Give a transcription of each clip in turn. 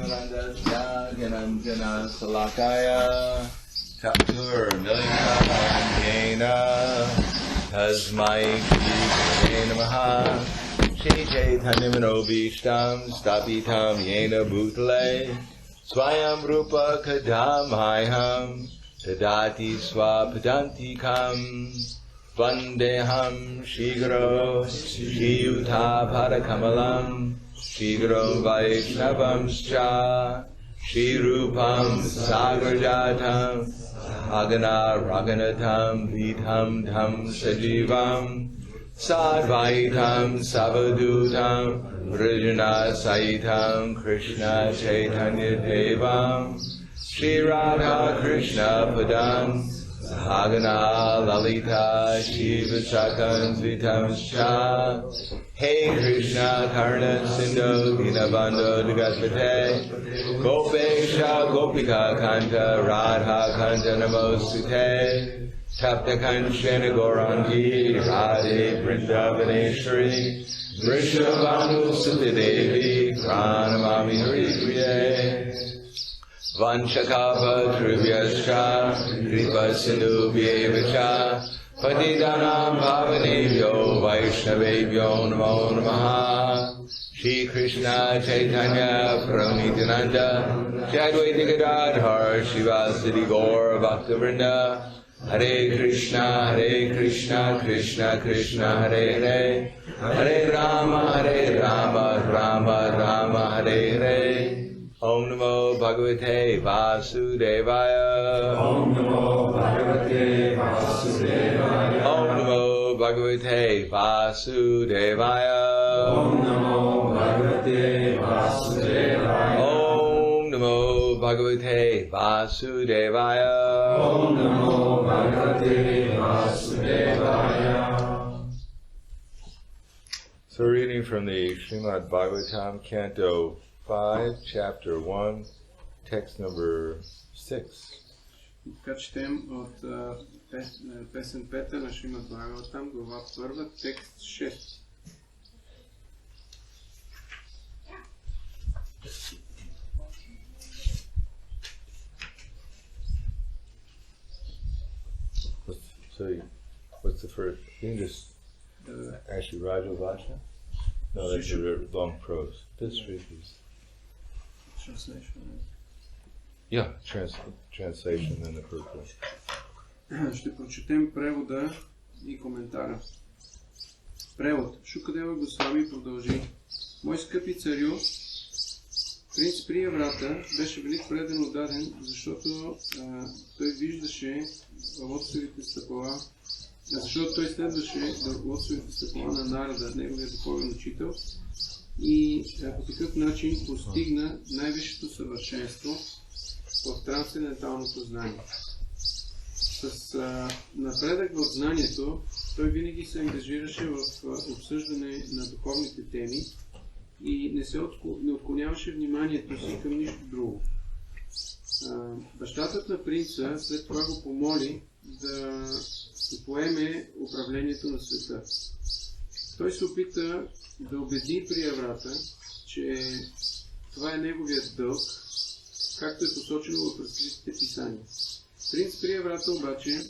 Anandasya Gananjana Salakaya Chatur Milinam Yena Tasmai Shri Namaha Shri Chaitanya Manobishtam Stapitam Yena Bhutale Swayam Rupa Kadamaham Tadati Swapadantikam Vandeham Shigro Shiyuta Padakamalam Shigro Vaishnavamscha Shirupam Sagarjatam Agana Raganatam Vidham Dham Sajivam Sadvaitam Savadutam Vrijana Saitam Krishna Chaitanya Devam Shri Radha Krishna Padam Sahagana Lalita Shiva Sakan Vitamscha Hey Krishna Karna Sindhu Dinabando Jagatpate Gopesha Gopika Kanta Radha Kanta Namostute Tapta Kanchana Gaurangi Radhe Vrindavaneshwari Vrishabhanu Sutadevi Pranamami Haripriye Vanchakapa Trivyacha Kripa Sindhubhyevacha Patidanam Bhavanebhyo Vaishnavebhyo Namo Namaha Shri Krishna Chaitanya Prabhu Shri Advaita Gadadhar Shivasati Gaur Bhaktivinoda Hare Krishna Krishna Krishna Hare Hare Hare Rama Rama Rama Hare Hare Om Namo Bhagavate Vasudevaya Om Namo Bhagavate Vasudevaya Om Namo Bhagavate Vasudevaya Om Namo Bhagavate Vasudevaya Om Namo Bhagavate Vasudevaya Om Namo Bhagavate Vasudevaya. So reading from the Srimad Bhagavatam, Canto 5, Chapter 1, text number 6. Така четем от песен 5 на Шримад Бхагаватам, глава 1, текст 6. What's the first? You can just actually Raja Vacha? No, that's a long prose. Just read these. Translation. Yeah, translation and the purpose. Ще прочетем превода и коментара. Превод. Шукадева Госвами продължи. Мой скъпи царю, принц Прияврата беше велик предано даден, защото той виждаше лотосовите стъпала, защото той следваше лотосовите стъпала на Нарада, неговия духовен учител, и по такъв начин постигна най-висшето съвършенство в трансценденталното знание. С напредък в знанието, той винаги се ангажираше в обсъждане на духовните теми и не отклоняваше вниманието си към нищо друго. Бащата на принца след това го помоли да поеме управлението на света. Той се опита да убеди Прияврата, че това е неговият дълг, както е посочено в разкритите писания. Принц Прияврата обаче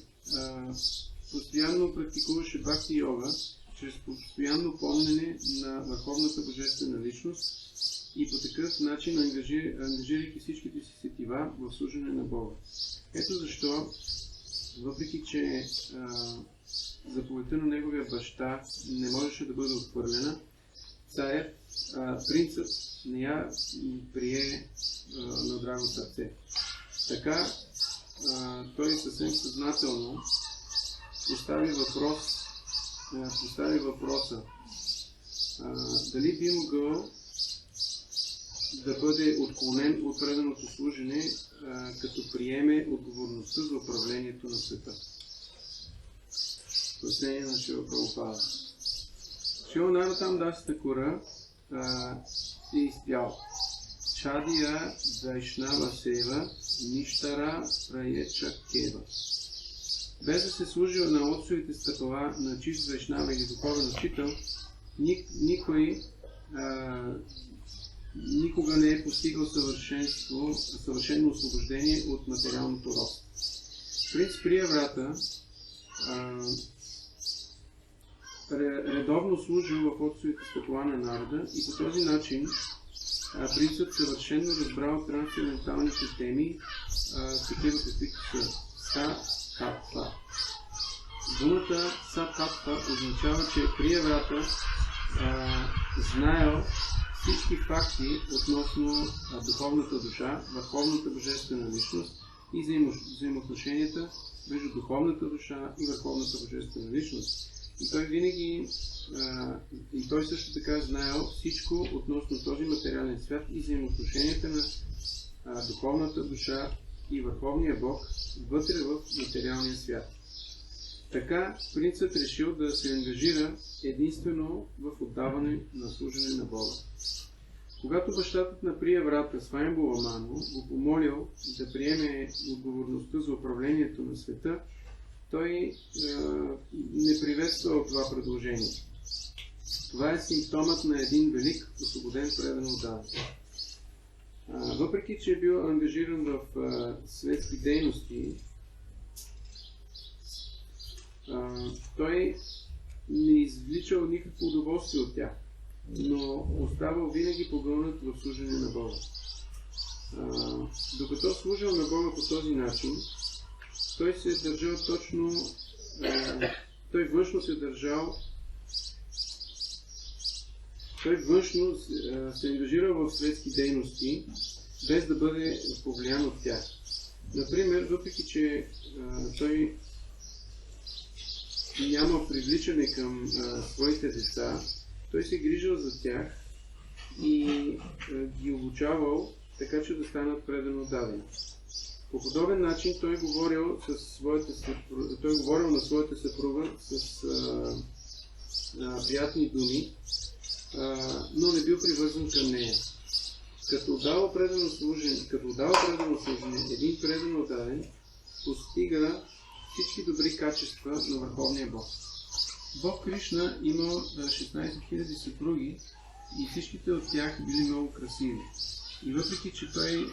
постоянно практикуваше бхакти йога, чрез постоянно помнене на върховната божествена личност и по такъв начин ангажирайки всичките си сетива в служене на Бога. Ето защо, въпреки че заповедта на неговия баща не можеше да бъде отхвърлена, принцът не я прие на драго сърце. Така той съвсем съзнателно постави въпроса дали би могъл да бъде отклонен от преданото служене, като приеме отговорността за управлението на света. Пояснение на Шрила Прабхупада. Шрила Наратам Дас Такура е изпял: Чадия Вайшнава Сева Ништара Праеча Кева. Без да се служи на отцовите стъпала на чист вайшнава или духовен учител, никой никога не е постигал съвършено освобождение от материалното робство. Принц Прияврата редовно служил в отцовите стъпала на народа и по този начин принцът съвършено разбрал трансценденталните теми, такива каквито са Са-Катва. Думата Са-Катва означава, че Прияврата знаел всички факти относно духовната душа, върховната божествена личност и взаимоотношенията между духовната душа и върховната божествена личност. И той винаги, и той също така знаел всичко относно този материален свят и взаимоотношенията на духовната душа и върховния Бог вътре в материалния свят. Така принцът решил да се ангажира единствено в отдаване на служене на Бога. Когато бащата на Прияврата Свами го помолил да приеме отговорността за управлението на света, той не приветствал това предложение. Това е симптомът на един велик, освободен, предан отдаване. Въпреки че е бил ангажиран в светски дейности, той не извличал никакво удоволствие от тях, но оставал винаги погълнат в служене на Бога. Докато служил на Бога по този начин, той се държал точно, той външно се ангажирал в светски дейности, без да бъде повлиян от тях. Например, въпреки че той няма привличане към своите деца, той се грижил за тях и ги обучавал, така че да станат предано дадени. По подобен начин той говорил на своята съпруга с приятни думи, но не бил привързан към нея. Като отдава предано служение, един предано даден постига всички добри качества на Върховния Бог. Бог Кришна имал 16 000 съпруги и всичките от тях били много красиви. И въпреки че той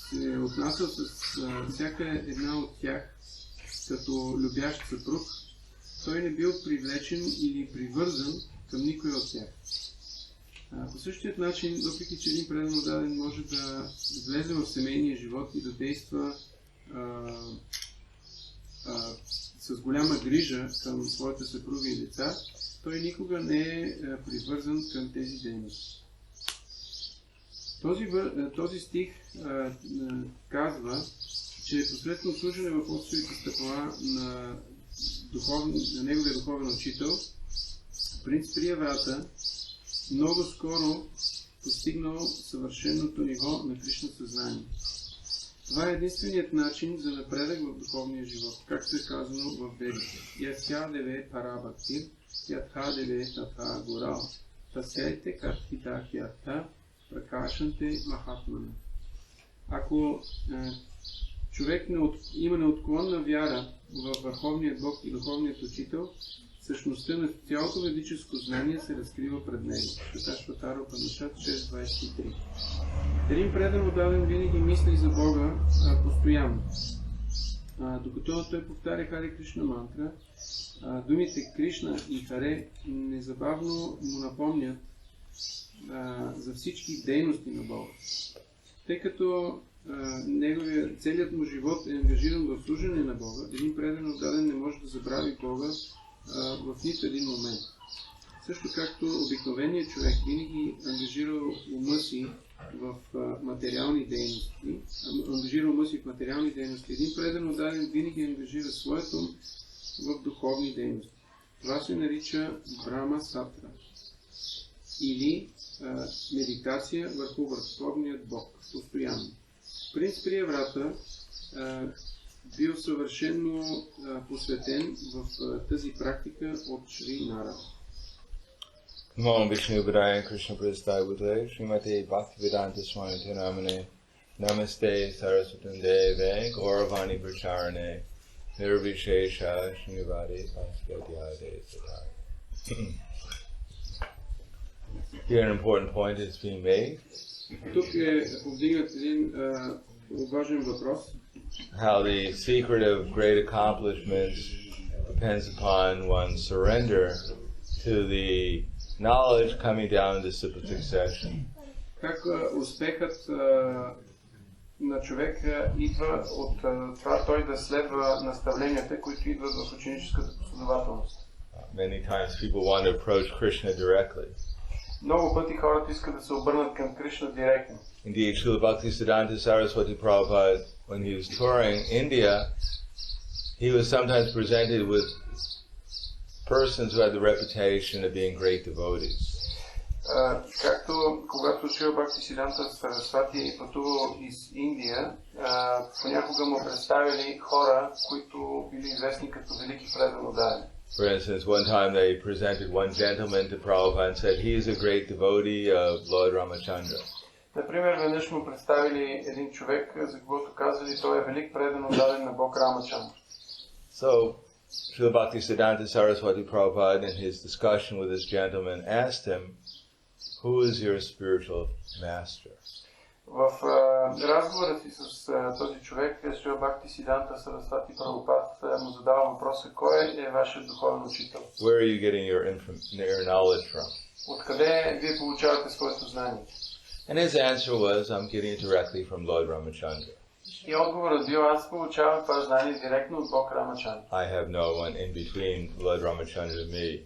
се отнасял с всяка една от тях като любящ съпруг, той не бил привлечен или привързан към никой от тях. По същия начин, въпреки че един предано даден може да влезе в семейния живот и да действа с голяма грижа към своята съпруга и деца, той никога не е привързан към тези дейности. Този стих казва, че посредством служене в отцовите стъпала на неговия духовен учител, принц Прияврата много скоро постигнал съвършеното ниво на Кришна съзнание. Това е единственият начин за напредък в духовния живот, както е казано в Ведите. Ясядеве парабхактир, ятхадеве татха горал, тасяйте картхитахията, пракашанте махатмана. Ако човек има неотклонна вяра в Върховният Бог и Духовният Учител, същността на цялото ведическо знание се разкрива пред него. Шаташватара Упанишад 6.23. Един предан отдаден винаги мисли за Бога постоянно. Докато той повтаря Харе Кришна мантра, думите Кришна и Харе незабавно му напомнят за всички дейности на Бога. Тъй като целият му живот е ангажиран в служене на Бога, един предан отдаден не може да забрави Бога в нито един момент. Също както обикновеният човек винаги ангажира ума си в материални дейности, един предан отдаден винаги ангажира своят ум в духовни дейности. Това се нарича Брама Сатра или медитация върху Върховният Бог, постоянно. Принц Прияврата бил съвършено посветен в тази практика от Шри Нарада. Namo Vishnu Vidaya Krishna Prasthaya Bhutale Srimate Bhaktivedanta Swami Namane Namaste Saraswati Deve Gauravani Pracharane Nirvishesha Srinivadi Paskadhyade Satai. Here an important point is being made. Тук е повдигнат един важен въпрос. How the secret of great accomplishments depends upon one's surrender to the knowledge coming down in disciplic succession. Как успехът на човека идва от това той да следва наставленията, които идват в ученическата последователност. Many times people want to approach Krishna directly. Много пъти хората искат да се обърнат към Кришна директно. Indeed, Srila Bhaktisiddhanta Saraswati Prabhupada, when he was touring India, he was sometimes presented with persons who had the reputation of being great devotees. Както когато Шрила Бхактисиданта Сарасвати пътувал из Индия, понякога му представили хора, които били известни като велики преданодали. For instance, one time they presented one gentleman to Prabhupada and said he is a great devotee of Lord Ramachandra. Например, веднъж му представили един човек, за когото казали, той е велик преданодаден на Бог Рамачандра. So, Srila Bhaktisiddhanta Saraswati Prabhupada, in his discussion with this gentleman, asked him, "Who is your spiritual master?" В разговора си с този човек, Шрила Бхактисиданта Сарасвати Прабхупад му задава въпроса, кой е вашият духовен учител? Where are you getting your knowledge from? Откъде вие получавате своето знание? And his answer was, I'm getting it directly from Lord Ramachandra. И отговорът бил, аз получавам това знание директно от Бог Рамачандра. I have no one in between Lord Ramachandra and me.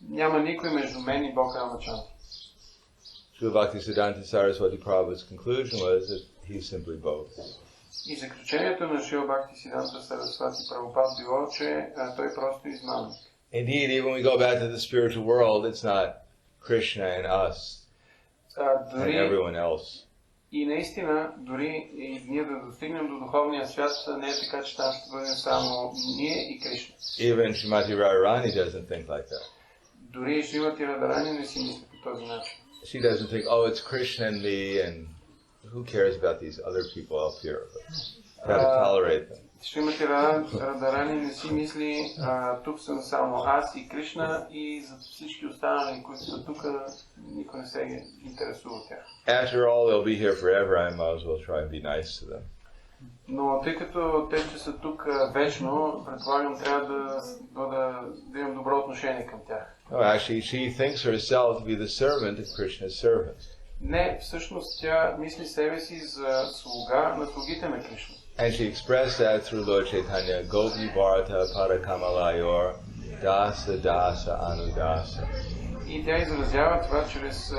Няма никой между мен и Бог Рамачандра. Srila Bhaktisiddhanta Saraswati Prabhupada's conclusion was that he's simply both. И заключението на Шрила Бхактисиданта Сарасвати Прабхупад било, че той просто измамник. Indeed, even when we go back to the spiritual world, it's not Krishna and us and everyone else. И наистина, дори и ние да достигнем до духовния свят, не е така, че там ще бъдем само ние и Кришна. Even Srimati Radharani doesn't think like that. Дори Шримати Радарани не си мисли по този начин. She doesn't think, oh, it's Krishna and me, and who cares about these other people up here? But got to tolerate them. Шримати Радарани не си мисли, тук съм само аз и Кришна и за всички останали, които са тук, никой не се интересува от тях. After all, they'll be here forever. I might as well try and be nice to them. Но тъй като те ще са тук вечно, предполагам, трябва да имам добро отношение към тях. No, actually, she thinks herself to be the servant of Krishna's servant. Не, всъщност тя мисли себе си за слуга на слугите на Кришна. And she expressed that through Lord Chaitanya, Gopi Bharata Parakamalayor Dasa Dasa Anudasa. И тя изразява това чрез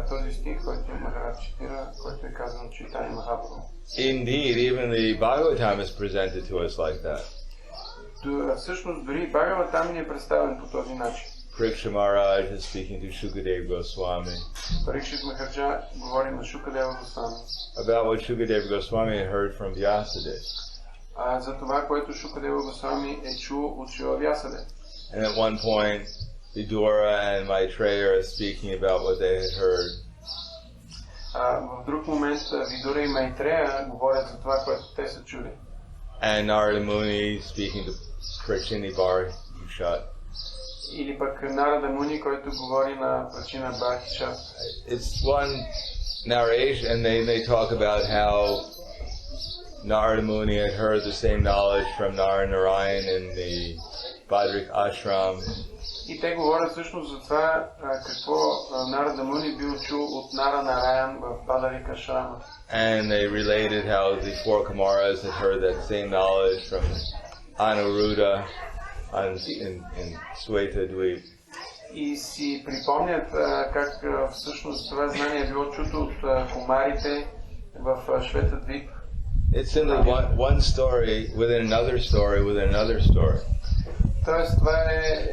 този стих, който Махарадж цитира, който е казан от Чайтания Махапрабху. Indeed, even the Bhagavatam is presented to us like that. Всъщност дори Бхагаватам ни е представен по този начин. Parikshit Maharaj is speaking to Shukadeva Goswami. Парикшит Махараджа говори на Шукадева Госвами. About what Shukadeva Goswami had heard from Vyasadeva. За това, което Шукадева Госвами е чул от Шрила Вясадева. And at one point, Vidura and Maitreya are speaking about what they had heard. В друг момент Видура и Майтрея говорят за това, което те са чули. And Narada Muni speaking to Prachini Barhishat. Или пък Нарада Муни, който говори на Прачина Бархишат. It's one narration, and they talk about how Narada Muni had heard the same knowledge from Narayan in the Badrik Ashram. И те говорят всъщност за това, какво Нарада Муни бил чул от Нара Нараян в Бадарик Ашрама. And they related how the four Kumaras had heard that same knowledge from Anuruddha in Sweta Dweep. И си припомнят как всъщност това знание е било чуто от кумарите в Швета Двип. It's simply one story within another story within another story. Тоест това е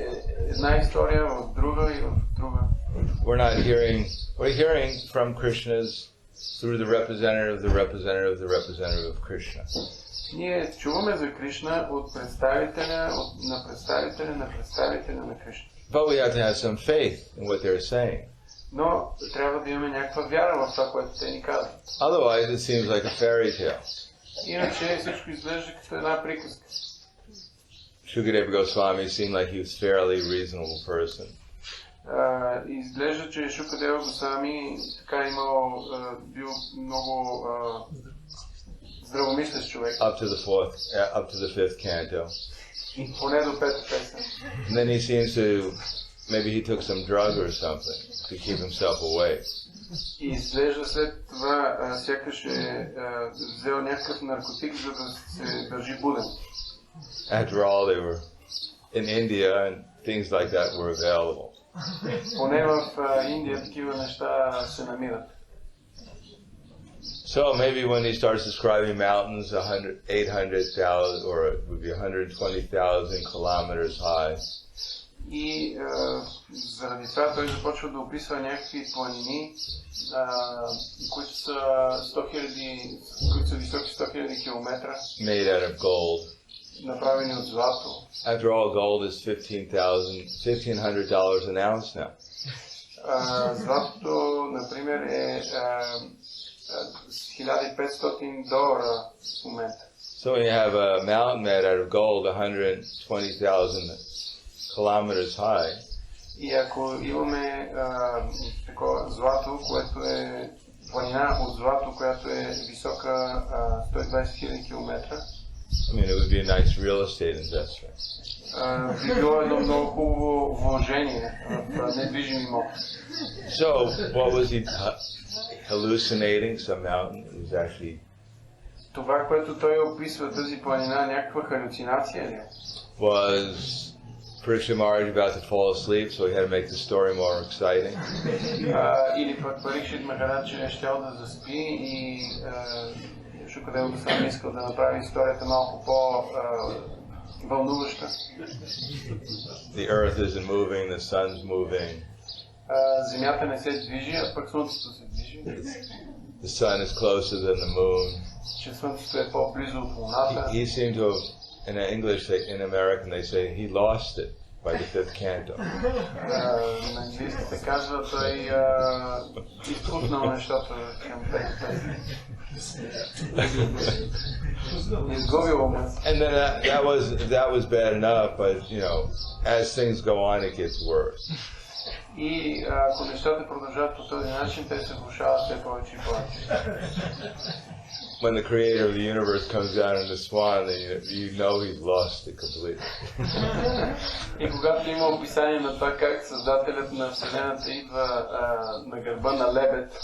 една история в друга и в друга. We're hearing from Krishna's through the representative of Krishna. Ние чуваме за Кришна от представителя на Кришна. But we have to have some faith in what they're saying. Но трябва да имаме някаква вяра в това, което те ни казват. Otherwise it seems like a fairy tale. Иначе всичко изглежда като една приказка. Shukadeva Goswami seemed like he was a fairly reasonable person. изглежда, че Шукадева Госвами така бил много здравомислещ човек. Up to the fifth canto. Поне до пета песен. And then he seems to, maybe he took some drug or something to keep himself awake. И изглежда след това сякаш взел някакъв наркотик, за да се държи буден. After all, they were in India and things like that were available. Поне в Индия такива неща се намират. So maybe when he starts describing mountains 800,000 or it would be 120,000 kilometers high. И заради това той започва да описва някакви планини, които са 100,000, които са високи 100,000 километра. Made out of gold. Направени от злато. After all, gold is $1,500 an ounce now. Златото, например, е $1,500 в момента. So when you have a mountain made out of gold 120,000 kilometers high, и ако имаме такова злато, което е планина от злато, която е висока 120,000 километра, I mean, it would be a nice real estate investment. Би било едно много хубаво вложение в недвижим имот. So, what was he hallucinating? Some mountain? It was actually... Това, което той описва, тази планина, някаква халюцинация ли? Was Parikshit Maharaj about to fall asleep, so he had to make the story more exciting? Или пък Парикшит Махарадж е щял да заспи и Шукадева Госвами искал да направи историята малко по-вълнуваща. The earth isn't moving, the sun's moving. Земята не се движи, а пък слънцето се движи. The sun is closer than the moon. Че слънцето е по-близо от луната. He seemed to have, in English, in American, they say he lost it by the fifth canto. На английски се казва, той изпуснал нещата към петата. Изгубил ме. And then that was bad enough, but you know, as things go on, it gets worse. И ако нещата продължават по този начин, те се влошават все повече и повече. When the creator of the universe comes down in the swan, then you know he's lost it completely. И когато има описание на това как създателят на Вселената идва на гърба на лебед,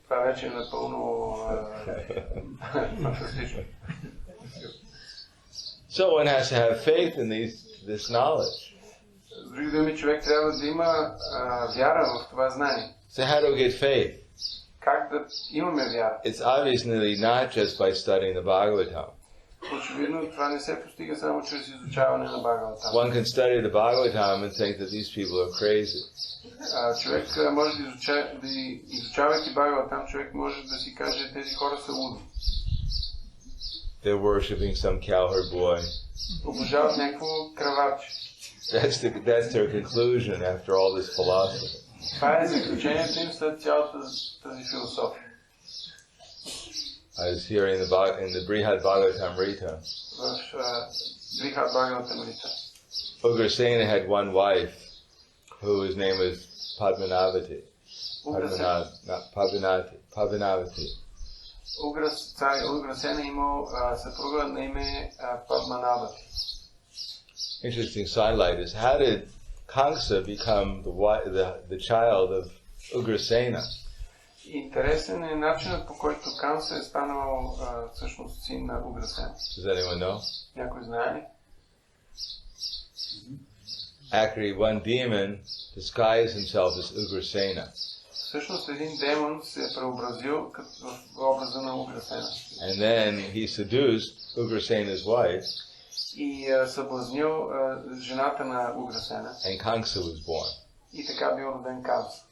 това вече е напълно фантастично. So one has to have faith in this knowledge. С други думи, човек трябва да има вяра в това знание. So how do we get faith? Как да имаме вяра? It's obviously not just by studying the Bhagavatam. Очевидно, това не се постига само чрез изучаване на Бхагаватам. One can study the Bhagavatam and think that these people are crazy. Човек може да изучавайки Бхагаватам, човек може да си каже, тези хора са луди. They're worshipping some cowherd boy. Обожават някакво краварче. That's their conclusion after all this philosophy. Това е заключението им след цялата тази философия. I was hearing in the Brihad Bhagavatamrita. В Brihad Bhagavatamrita. Ugrasena had one wife whose name was Padmanavati. Padmanavati. Уграсена имал съпруга на име Падманавати. Interesting sidelight is how did Kamsa become the child of Ugrasena? Интересен е начинът, по който Камса е станал всъщност син на Уграсена. Does anyone know? Някой знае ли? Actually, one demon disguised himself as Ugrasena. Всъщност един демон се е преобразил в образа на Уграсена. And then he seduced Ugrasena's wife. И съблазнил жената на Уграсена. And Kamsa was born. И така бил роден Камса.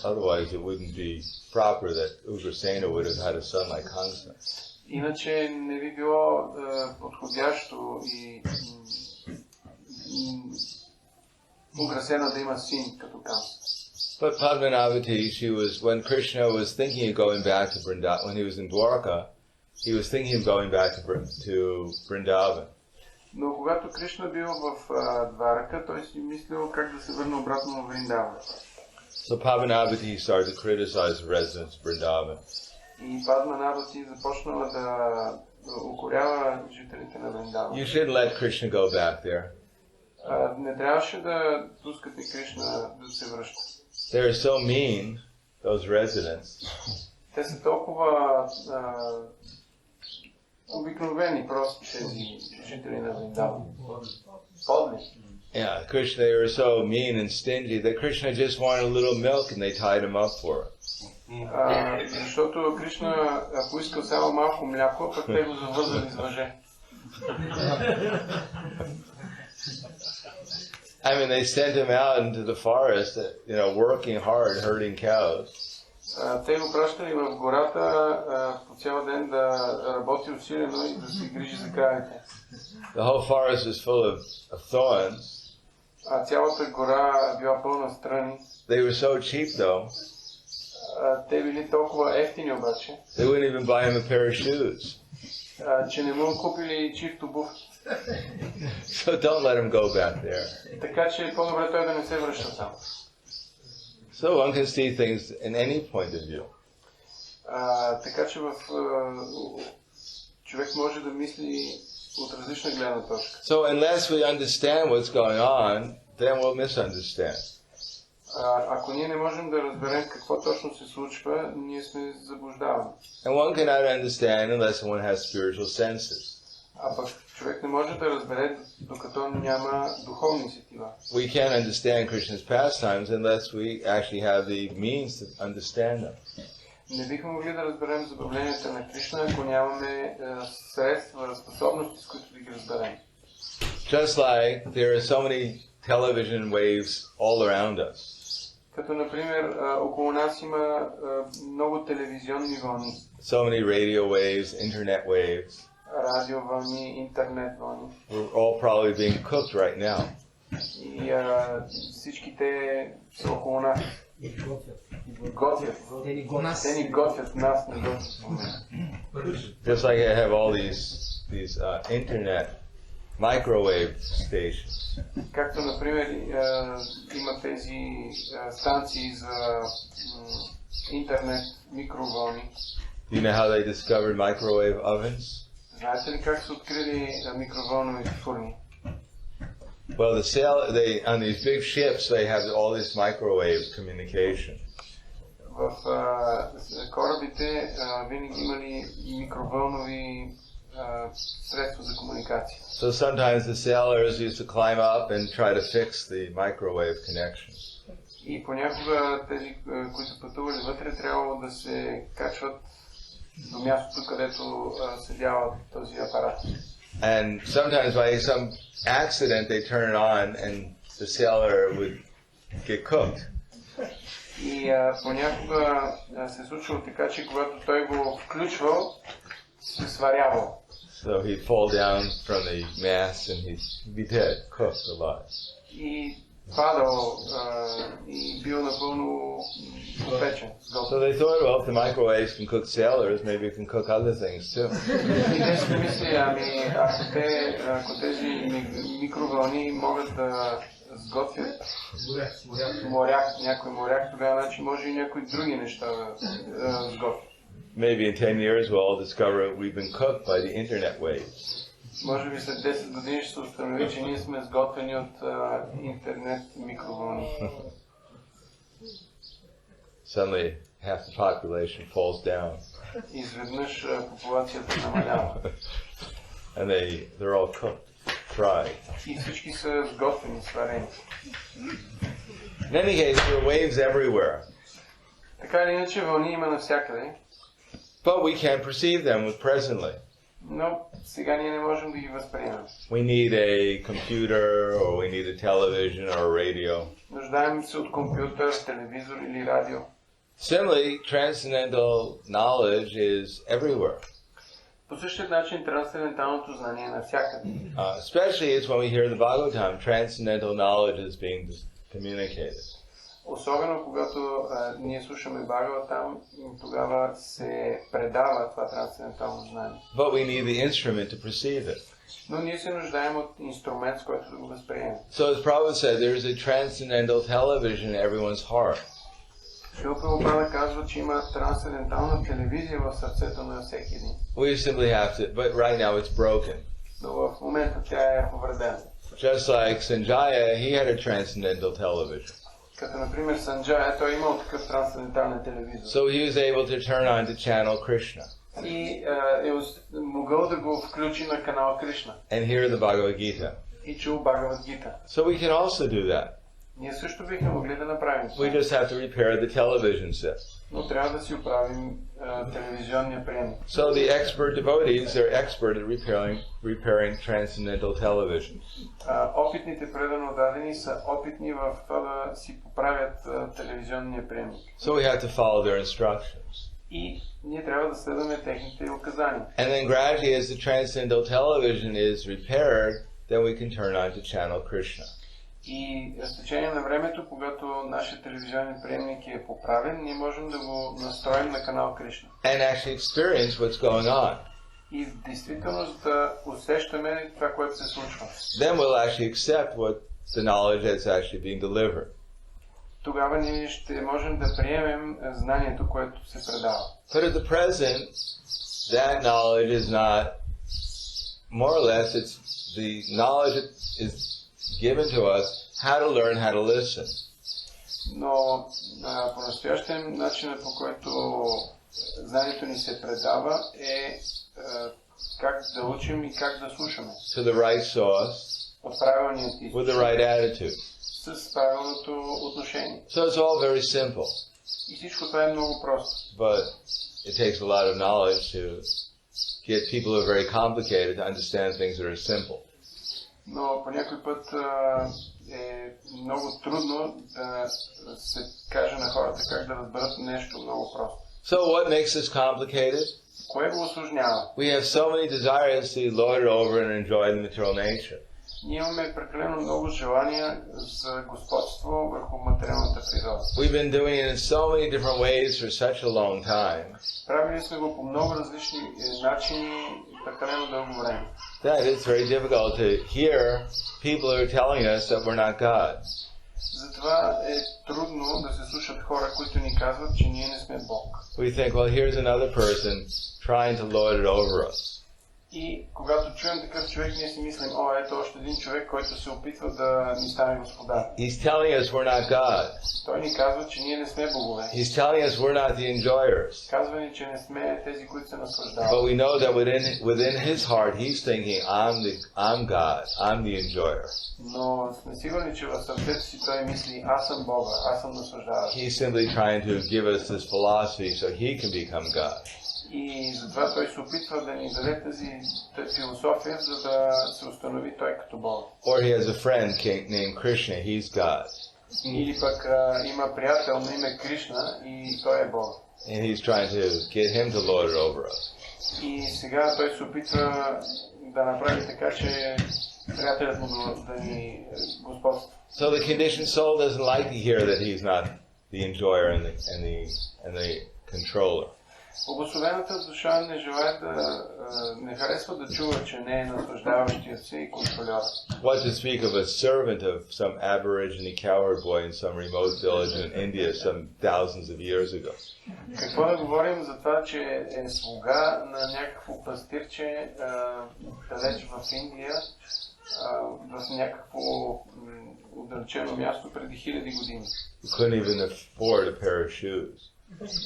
Otherwise, it wouldn't be proper that Ugrasena would have had a son like Kamsa. Иначе не би било подходящо и Уграсена да има син като Камса. But Padmanavati, when Krishna was thinking of going back to Vrindavan, when he was in Dwarka, he was thinking of going back to Vrindavan. Но когато Кришна бил в Дварака, той си мислил как да се върне обратно в Вриндаван. So Padmanabhati started to criticize the residents of Vrindavan. И Падманабхати започнала да укорява жителите на Вриндаван. You shouldn't let Krishna go back there. Не трябваше да пускате Кришна да се връща. They are so mean, those residents. Те са толкова обикновени, прости тези жители на Вриндаван. Подли. Yeah, Krishna, they were so mean and stingy that Krishna just wanted a little milk and they tied him up for it. Защото Кришна поискал само малко мляко, пък те го завързали с въже. I mean, they sent him out into the forest, working hard, herding cows. Те го пращали в гората по цял ден да работи усилено и да се грижи за кравите. The whole forest was full of thorns. А цялата гора била пълна с тръни. They were so cheap, though. Те били толкова ефтини обаче. They wouldn't even buy him a pair of shoes. Че не му купили чифт обувки. So don't let him go back there. Така че е по-добре той да не се връща там. So one can see things in any point of view. Така че човек може да мисли от различна гледна точка. So unless we understand what's going on, then we'll misunderstand. Ако ние не можем да разберем какво точно се случва, ние сме заблуждавани. And one cannot understand unless one has spiritual senses. А пък човек не може да разбере, докато няма духовни сетива. We can't understand Krishna's pastimes unless we actually have the means to understand them. Не бихме могли да разберем забавленията на Кришна, ако нямаме средства, способности, с които да ги разберем. Just like there are so many television waves all around us. Като, например, около нас има много телевизионни вълни. So many radio waves, internet waves. Радио вълни, интернет вълни. We're all probably being cooked right now. И всички те са около нас. Готвят. Те ни готвят, нас не готвят в момента. Just like I have all these internet microwave stations. Както, например, има тези станции за интернет микровълни. Do you know how they discovered microwave ovens? Знаете ли как са открили микровълновите фурни? Well, on these big ships they have all this microwave communication. В корабите винаги имали микровълнови средства за комуникация. So sometimes the sailors used to climb up and try to fix the microwave connection. И понякога тези, които пътували вътре, трябвало да се качват до мястото, където седява този апарат. And sometimes by some accident they turn it on and the sailor would get cooked. И понякога се случва така, че когато той го включвал, се сварявал. So he'd fall down from the mast and he'd be dead, cooked alive. И падал и бил напълно попечен. So they thought, well, if the microwaves can cook sailors, maybe it can cook other things too. И те си мисли, ако тези микровълни могат да сготвят някой моряк, тогава значи може и някои други неща да сготвят. Maybe in 10 years we'll all discover we've been cooked by the internet waves. Може би след 10 години ще се установи, че ние сме сготвени от интернет микровълни. Suddenly half the population falls down. Изведнъж популацията намалява. And they're all cooked, fried. И всички са сготвени, сварени. In any case, there are waves everywhere. Така или иначе вълни има навсякъде. But we can't perceive them presently. Но сега ние не можем да ги възприемем. We need a computer, or we need a television or a radio. Нуждаем се от компютър, телевизор или радио. Similarly, transcendental knowledge is everywhere. По същия начин трансценденталното знание е навсякъде. Especially it's when we hear the Bhagavatam, transcendental knowledge is being communicated. Особено когато ние слушаме Бхагаватам, тогава се предава това трансцендентално знание. But we need the instrument to perceive it. Но ние се нуждаем от инструмент, с който да го възприемем. So as Prabhupada said, there is a transcendental television in everyone's heart. Шрила Прабхупада казва, че има трансцендентална телевизия в сърцето на всеки един. We simply have to, but right now it's broken. Но в момента тя е повредена. Just like Sanjaya, he had a transcendental television. Като например Санджая, той имал такъв трансцендентален телевизор. So he was able to turn on to channel Krishna И могъл да го включи на канал Кришна. and hear the Bhagavad Gita. И чул Бхагавад Гита. So we can also do that. Ние също бихме могли да направим това. We just have to repair the television set. Но трябва да си оправим телевизионния приемник. So the expert devotees, they're expert at repairing transcendental television. Опитните преданодадени са опитни в това да си поправят телевизионния приемник. So we have to follow their instructions. И ние трябва да следваме техните указания. And then gradually, as the transcendental television is repaired, then we can turn on to channel Krishna. И с течение на времето, когато нашия телевизионен приемник е поправен, ние можем да го настроим на канал Кришна. And actually experience what's going on. И в действителност да усещаме това, което се случва. Then we'll actually accept what the knowledge that's actually being delivered. Тогава ние ще можем да приемем знанието, което се предава. But at the present, that knowledge is not, more or less, it's the knowledge that is given to us how to learn how to listen. Но по-настоящем начинът, по който знанието ни се предава, е как да учим и как да слушаме. To the right source, От правилният with the източник, right attitude. с правилното отношение. So it's all very simple, И всичко това е много просто. but it takes a lot of knowledge to get people who are very complicated to understand things that are simple. Но по някой път е много трудно да се каже на хората как да разберат нещо много просто. So what makes this complicated? Кое го усложнява? We have so many desires to lord it over and enjoy the material nature. Ние имаме прекалено много желания за господство върху материалната природа. We've been doing it in so many different ways for such a long time Правили сме го по много различни начини прекалено дълго време. that it's very difficult to hear people who are telling us that we're not God. Затова е трудно да се слушат хора, които ни казват, че ние не сме Бог. We think, well, here's another person trying to lord it over us. И когато чуем такъв човек, ние си мислим, ето още един човек, който се опитва да ни стане господар. He's telling us we're not God. Той ни казва, че ние не сме богове. He's telling us we're not the enjoyers. Казва ни, че не сме тези, които се наслаждават. But we know that within his heart, he's thinking, I'm God. I'm the enjoyer. Но сме сигурни, че в сърцето си той мисли, аз съм Бога, аз съм наслаждаващ. He's simply trying to give us this philosophy so he can become God. И затова той се опитва да ни даде тази философия, за да се установи той като Бог. Or he has a friend named Krishna, he's God. Или пък има приятел на име Кришна и той е Бог. And he's trying to get him to lord it over us. И сега той се опитва да направи така, че приятелят му да ни господства. So the conditioned soul doesn't like to hear that he's not the enjoyer and the controller. Обособената душа не желая не харесва да чува, че не е наслаждаващия се и контролер. What to speak of a servant of some aborigine cowherd boy in some remote village in India some thousands of years ago. Какво да говорим за това, че е слуга на някакво пастирче далеч в Индия, в някакво отдалечено място преди хиляди години. Who couldn't even afford a pair of shoes.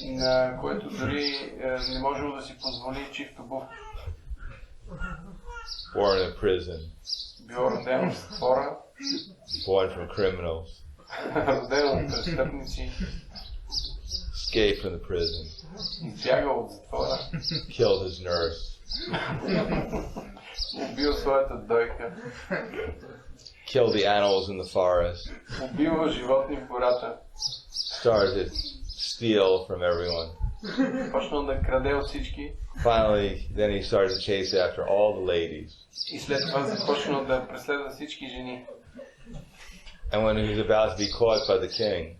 На което дори не можело да си позволи чифт обувка. Born in prison. Бил роден в затвора. Born from criminals. Роден от престъпници. Escaped from the prison. Избягал от затвора. Killed his nurse. Убил своята дойка. Killed the animals in the forest. Убил животни в гората. Started to steal from everyone. Почнал да краде от всички. Finally, then he started to chase after all the ladies. И след това започнал да преследва всички жени. And when he was about to be caught by the king,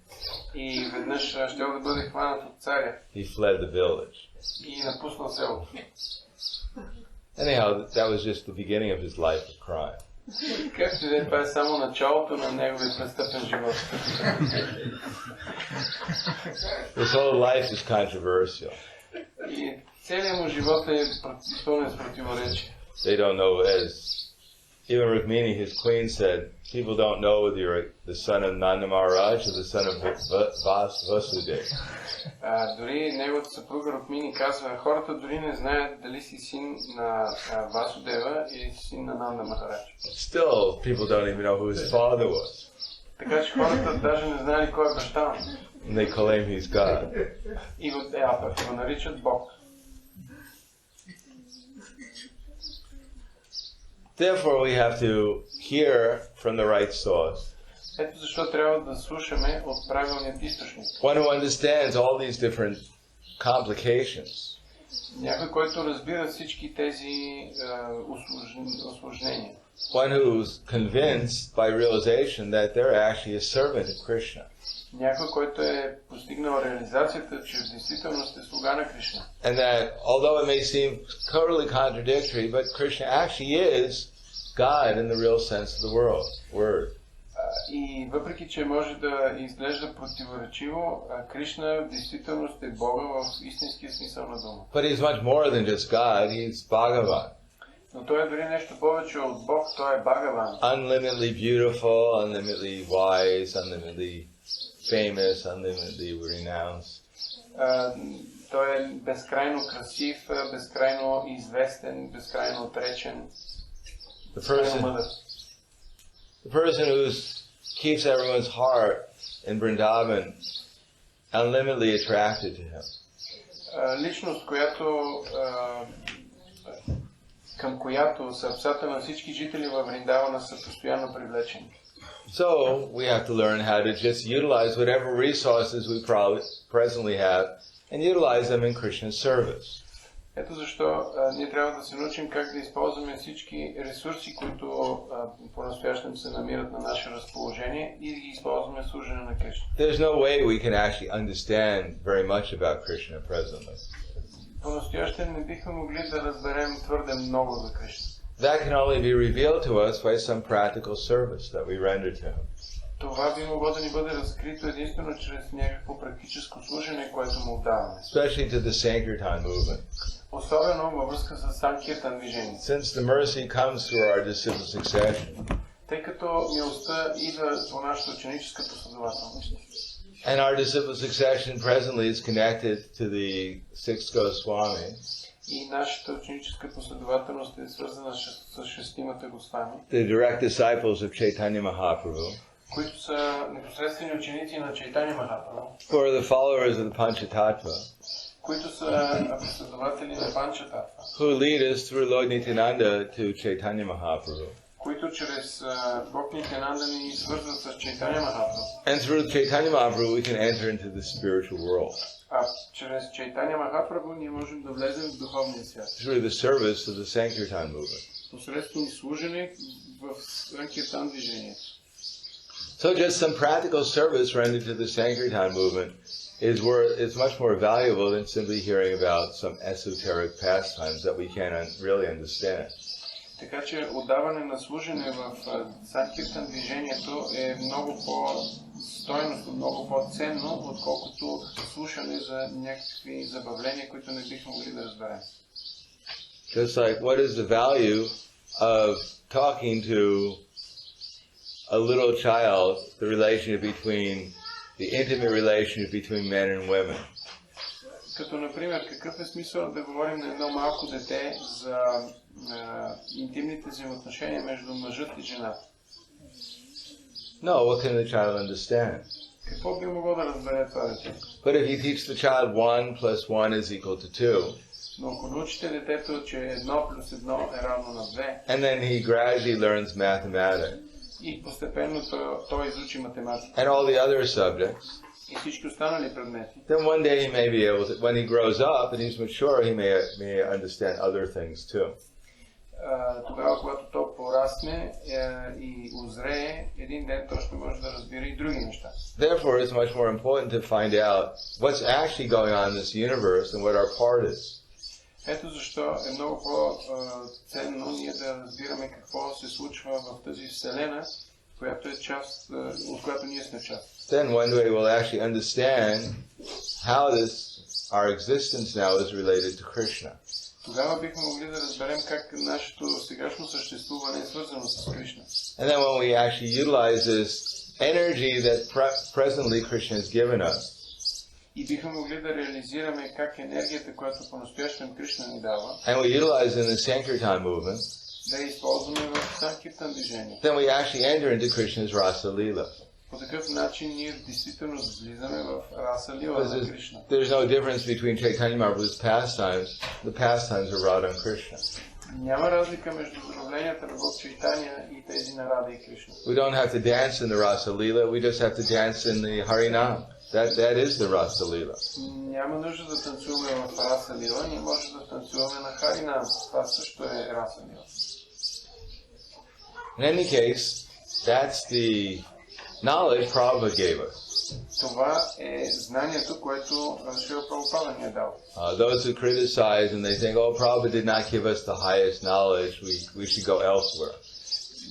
И веднъж щел да бъде хванат от царя. he fled the village. И напуснал селото. Anyhow, that was just the beginning of his life of crime. Както и да е, това е само началото на неговия престъпен живот. His whole life is controversial. И целият му живот е изпълнен с противоречие. They don't know, as even Rukmini, his queen, said, people don't know whether you're the son of Nanda Maharaj or the son of Vasudeva. Дори неговата съпруга Рукмини казва, хората дори не знаят дали си син на Васудева или си син на Нанда Махарадж. Still, people don't even know who his father was. Така че хората даже не знали кой е баща му. And they claim he's God. И го наричат Бог. Therefore, we have to hear from the right source. Ето защо трябва да слушаме от правилният източник. One who understands all these different complications. Някой, който разбира всички тези усложнения. One who's convinced by realization that they're actually a servant of Krishna. Някой, който е постигнал реализацията, че в действителност е слуга на Кришна. And that, although it may seem totally contradictory, but Krishna actually is God in the real sense of the word. И въпреки, че може да изглежда противоречиво, Кришна в действителност е Бога в истинския смисъл на дума. But he's much more than just God, he's Bhagavan. Но той е дори нещо повече от Бог, той е Бхагаван. Unlimitedly beautiful, unlimitedly wise, unlimitedly famous, unlimitedly renounced. Той е безкрайно красив, безкрайно известен, безкрайно отречен, безкрайно мъдър. The person who keeps everyone's heart in Vrindavan unlimitedly attracted to him. Личност, към която сърцата на всички жители във Вриндавана са постоянно привлечени. So we have to learn how to just utilize whatever resources we presently have and utilize them in Krishna's service. Ето защо ние трябва да се научим как да използваме всички ресурси, които по-настоящем се намират на наше разположение и да ги използваме в служене на Кришна. There's no way we can actually understand very much about Krishna presently. По-настоящем не бихме могли да разберем твърде много за Кришна. That can only be revealed to us by some practical service that we render to him. Това би могло да ни бъде разкрито единствено чрез някакво практическо служене, което му отдаваме. Especially to the Sankirtan movement. Особено във връзка с Санкиртан движение. Since the mercy comes through our disciple succession. Тъй като милостта идва по нашата ученическа последователност. And our disciple succession presently is connected to the sixth Goswami. И нашата ученическа последователност е свързана с шестимата Госвами. The direct disciples of Chaitanya Mahaprabhu. Които са непосредствени ученици на Чайтаня Махапрабху. Who are the followers of the Panchatattva. Които са последователи на Панчататва. Who lead us through Lord Nityananda to Chaitanya Mahaprabhu. Които чрез Бог Нитянанда ни свързват с Чайтаня Махапрабху. And through Chaitanya Mahaprabhu we can enter into the spiritual world. А чрез Чайтаня Махапрабху ние можем да влезем в духовния свят. Through the service of the Sankirtan movement. Посредством служене в Санкиртан движението. So just some practical service rendered to the Sankirtan movement is much more valuable than simply hearing about some esoteric pastimes that we can't really understand. Така че отдаване на служене в Санкиртан движението е много по-стойностно, много по-ценно, отколкото слушане за някакви забавления, които не бихме могли да разберем. Just like what is the value of talking to a little child, the relationship between the intimate relationship between men and women. Като например, какъв е смисъл да говорим на едно малко дете за интимните взаимоотношения между мъжът и жената? No, what can the child understand? Какво би могло да разбере това дете? But if you teach the child 1 plus 1 is equal to 2. Но ако научите детето, че 1 плюс 1 е равно на 2. And then he gradually learns mathematics. И постепенно той изучи математика. And all the other subjects. И всички останали предмети. Then one day he may be able to, when he grows up and he's mature, he may understand other things too. Тогава, когато той порасне и озрее, един ден той ще може да разбира и други неща. Therefore, it's much more important to find out what's actually going on in this universe and what our part is. Ето защо е много по-ценно ние да разбираме какво се случва в тази вселена, която е част, от която ние сме част. Then one day we'll actually understand how our existence now is related to Krishna. Тогава бихме могли да разберем как нашето сегашно съществуване е свързано с Кришна. And then when we actually utilize this energy that presently Krishna has given us, И бихме могли да реализираме как енергията, която по-настоящем Кришна ни дава, and we utilize it in the Sankirtan movement, да я използваме в Санкиртан движение. then we actually enter into Krishna's Rasa Leela. По такъв начин ние действително влизаме в Раса Лила на Кришна. There's no difference between Chaitanya Mahaprabhu's pastimes. The pastimes of Radha and Krishna. Няма разлика между забавленията на Бог Чайтания и тези на Рада и Кришна. We don't have to dance in the Rasa Leela. We just have to dance in the Harinam. That is the Rasa Leela. Няма нужда да танцуваме в Раса Лила, ние можем да танцуваме на Харинам. Това също е Раса Лила. In any case, that's the knowledge Prabhupada gave us. Това е знанието, което Шрила Прабхупада ни е дал. Those who criticize and they think, oh, Prabhupada did not give us the highest knowledge, we should go elsewhere.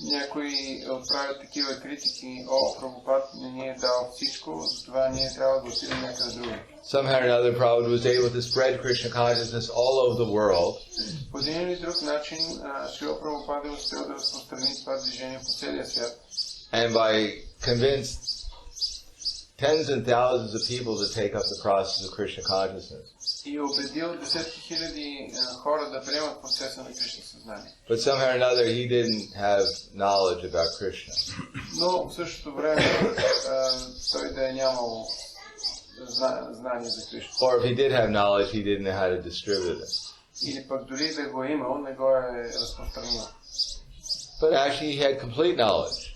Някои отправят такива критики, Прабхупад не ни е дал всичко, затова ние трябва да отидем някъде други. Somehow or another, Prabhupada was able to spread Krishna consciousness all over the world. По един или друг начин, Шрила Прабхупада е успел да разпространи това движение по целия свят. And by convinced tens and thousands of people to take up the process of Krishna consciousness. И убедил десетки хиляди хора да приемат процеса на Кришна съзнание. But somehow or another, he didn't have knowledge about Krishna. Но в същото време той да е нямал знание за Кришна. Or if he did have knowledge, he didn't know how to distribute it. Или пък дори да го е имал, не го е разпространил. But actually, he had complete knowledge.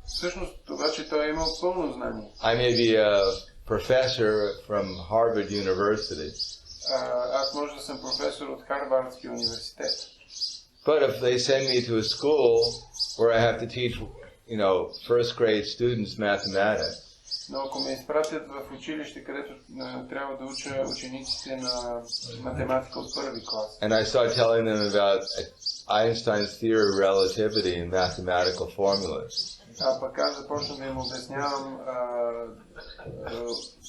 Всъщност, това, че той е имал пълно знание. I may be a professor from Harvard University. Аз може да съм професор от Харвардския университет. But if they send me to a school where I have to teach, first grade students mathematics, Но ако ме изпратят в училище, където трябва да уча учениците на математика от първи клас. And I start telling them about Einstein's theory of relativity and mathematical formulas. Пък аз започна да им обяснявам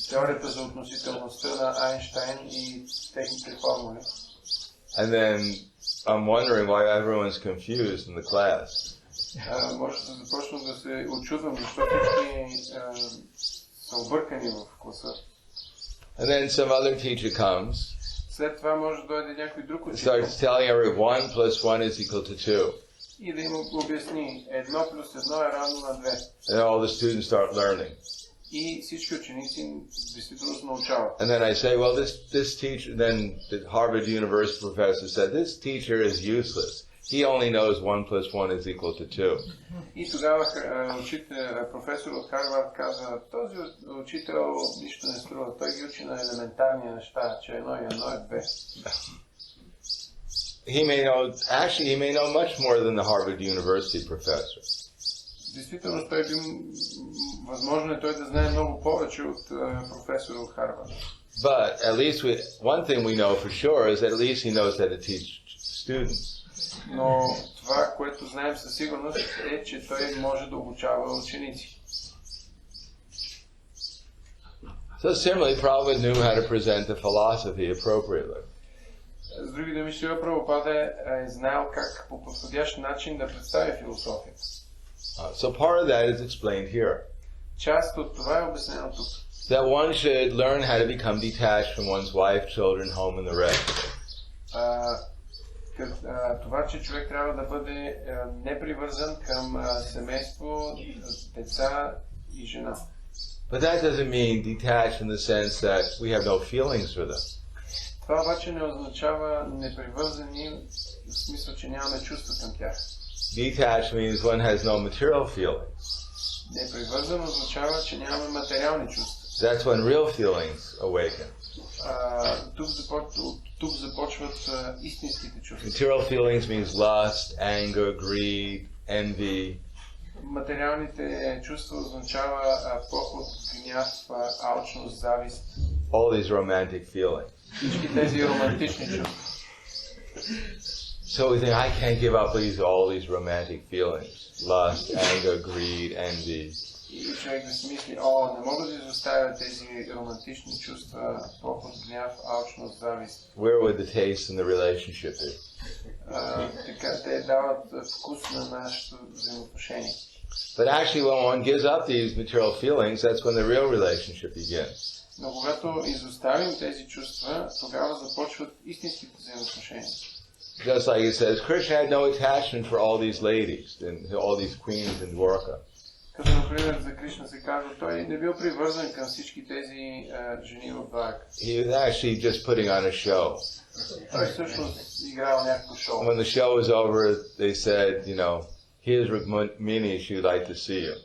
теорията за относителността на Айнщайн и техните формули. And then I'm wondering why everyone's confused in the class. Може да започна да се очудвам, защото всички са объркани в класа. And then some other teacher comes. След това може да дойде някой друг учител. Starts telling everyone 1 plus 1 is equal to 2. И да им обясни 1 плюс 1 е равно на 2. And all the students start learning. И всички ученици действително се научават. And then I say, well, this teacher, then the Harvard University professor said, this teacher is useless. He only knows 1 plus 1 is equal to 2. И тогава професор от Харвард каза, този учител нищо не струва. Той ги учи на елементарни неща, че 1 и 1 е 2. He may know much more than the Harvard University professor. Действително, възможно е той да знае много повече от професора от Харвард. But at least one thing we know for sure is that at least he knows how to teach students. Но това, което знаем със сигурност е, че той може да обучава ученици. So similarly, Prabhupada knew how to present the philosophy appropriately. С други думи, Шрила Прабхупада е знаел как по подходящ начин да представи философията. So part of that is explained here. Част от това е обяснено тук. That one should learn how to become detached from one's wife, children, home, and the rest. Това, че човек трябва да бъде непривързан към семейство, деца и жена. But that doesn't mean detached in the sense that we have no feelings for them. Това обаче не означава непривързани, в смисъл, че нямаме чувства към тях. Detached means one has no material feelings. Непривързан означава, че нямаме материални чувства. That's when real feelings awaken. Тук започват истинските чувства. Material feelings means lust, anger, greed, envy. Материалните чувства означава похот, гняв, алчност, завист. All these romantic feelings. Всички тези романтични чувства. So we think, I can't give up all these romantic feelings. Lust, anger, greed, envy. И човек да си мисли, не мога да изоставя тези романтични чувства, похот, гняв, алчност, завист. Where would the taste in the relationship be? Така те дават вкус на нашето взаимоотношение. But actually, when one gives up these material feelings, that's when the real relationship begins. Но когато изоставим тези чувства, тогава започват истинските взаимоотношения. Just like it says, Krishna had no attachment for all these ladies and all these queens in Dwarka. Като например за Кришна се казва, той не бил привързан към всички тези жени в Дварка. He was actually just putting on a show. Той всъщност играл някакво шоу. When the show was over, they said, here's Rukmini, she'd like to see you.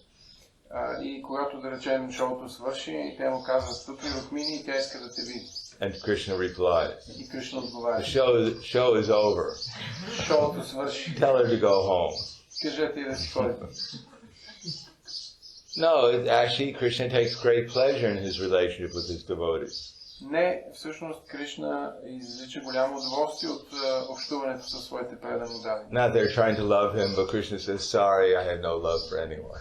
И когато, да речем, шоуто свърши, те му казват, тук е Рукмини и тя иска да те види. And Krishna replies, И Кришна отговаря. The show is over. Шоуто свърши. Tell her to go home. Кажете и да си ходи. No, actually, Krishna takes great pleasure in his relationship with his devotees. Не, всъщност Кришна извлича голямо удоволствие от общуването със своите преданни дадени. Not they're trying to love him, but Krishna says, sorry, I have no love for anyone.